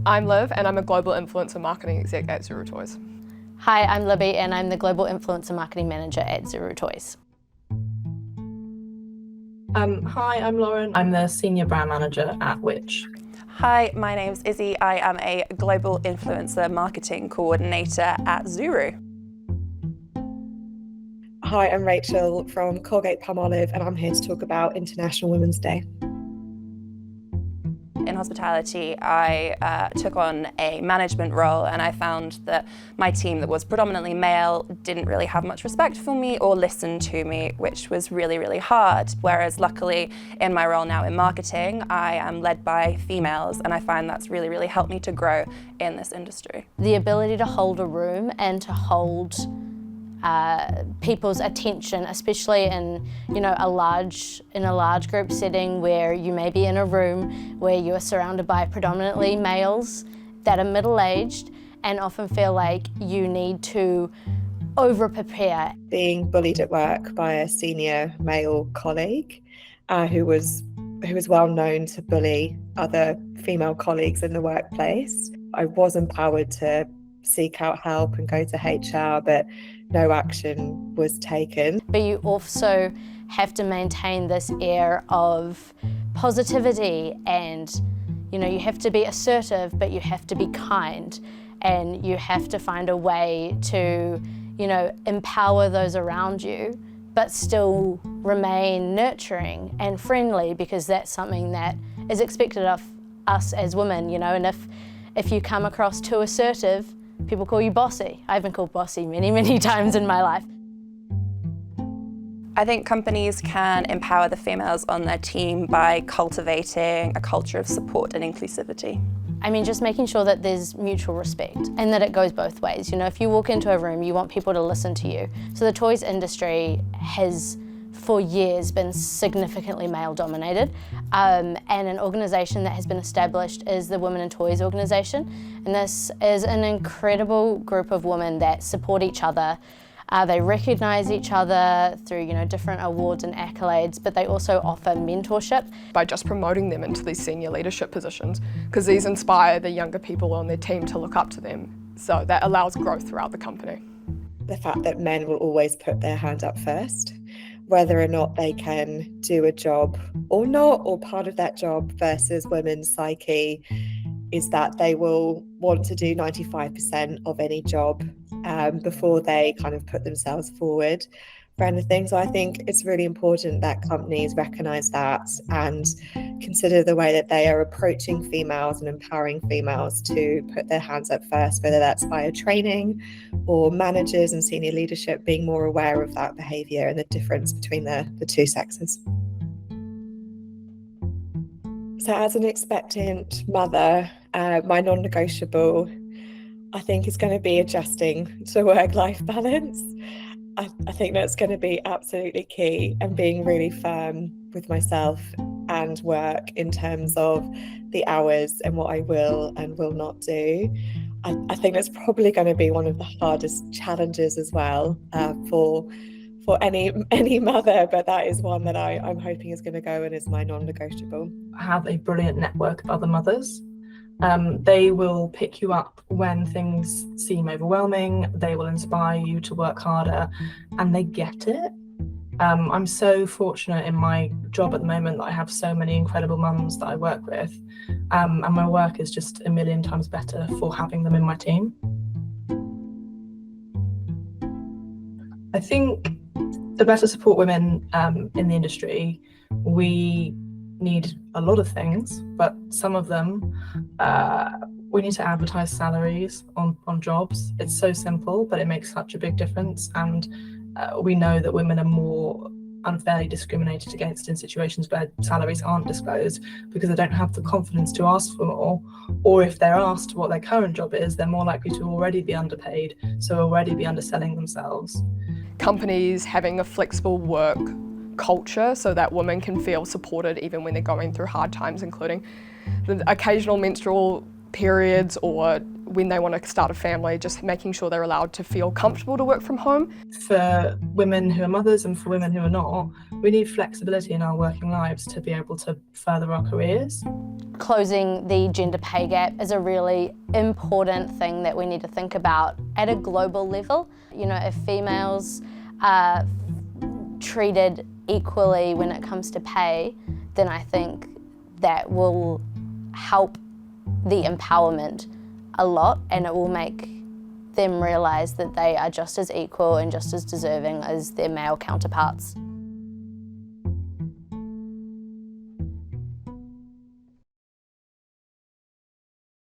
I'm Liv and I'm a Global Influencer Marketing Exec at Zero Toys. Hi, I'm Libby and I'm the Global Influencer Marketing Manager at Zero Toys. Hi, I'm Lauren. I'm the Senior Brand Manager at Which. Hi, my name's Izzy. I am a Global Influencer Marketing Coordinator at Zuru. Hi, I'm Rachel from Colgate-Palmolive and I'm here to talk about International Women's Day. In hospitality, I took on a management role and I found that my team that was predominantly male didn't really have much respect for me or listen to me, which was really, really hard. Whereas luckily in my role now in marketing, I am led by females and I find that's really, really helped me to grow in this industry. The ability to hold a room and to hold people's attention, especially in a large group setting where you may be in a room where you are surrounded by predominantly males that are middle-aged and often feel like you need to over-prepare. Being bullied at work by a senior male colleague who was well known to bully other female colleagues in the workplace. I was empowered to seek out help and go to HR, but no action was taken. But you also have to maintain this air of positivity and you have to be assertive, but you have to be kind and you have to find a way to empower those around you but still remain nurturing and friendly, because that's something that is expected of us as women, and if you come across too assertive, people call you bossy. I've been called bossy many, many times in my life. I think companies can empower the females on their team by cultivating a culture of support and inclusivity. I mean, just making sure that there's mutual respect and that it goes both ways. If you walk into a room, you want people to listen to you. So the toys industry has for years been significantly male dominated, and an organisation that has been established is the Women in Toys organisation, and this is an incredible group of women that support each other. They recognise each other through different awards and accolades, but they also offer mentorship. By just promoting them into these senior leadership positions, because these inspire the younger people on their team to look up to them, so that allows growth throughout the company. The fact that men will always put their hand up first, whether or not they can do a job or not, or part of that job versus women's psyche is that they will want to do 95% of any job before they kind of put themselves forward for anything. So I think it's really important that companies recognise that and consider the way that they are approaching females and empowering females to put their hands up first, whether that's via training or managers and senior leadership being more aware of that behaviour and the difference between the two sexes. So as an expectant mother, my non-negotiable, I think, is going to be adjusting to work-life balance. I think that's going to be absolutely key, and being really firm with myself and work in terms of the hours and what I will and will not do. I think that's probably going to be one of the hardest challenges as well for any mother, but that is one that I'm hoping is going to go and is my non-negotiable. I have a brilliant network of other mothers. They will pick you up when things seem overwhelming. They will inspire you to work harder, and they get it. I'm so fortunate in my job at the moment that I have so many incredible mums that I work with, and my work is just a million times better for having them in my team. I think to better support women in the industry, we need a lot of things, but some of them, we need to advertise salaries on jobs. It's so simple, but it makes such a big difference. And we know that women are more unfairly discriminated against in situations where salaries aren't disclosed because they don't have the confidence to ask for more, or if they're asked what their current job is, they're more likely to already be underpaid, so already be underselling themselves. Companies having a flexible work culture so that women can feel supported even when they're going through hard times, including the occasional menstrual periods or when they want to start a family, just making sure they're allowed to feel comfortable to work from home. For women who are mothers and for women who are not, we need flexibility in our working lives to be able to further our careers. Closing the gender pay gap is a really important thing that we need to think about at a global level. You know, if females are treated equally when it comes to pay, then I think that will help the empowerment a lot, and it will make them realise that they are just as equal and just as deserving as their male counterparts.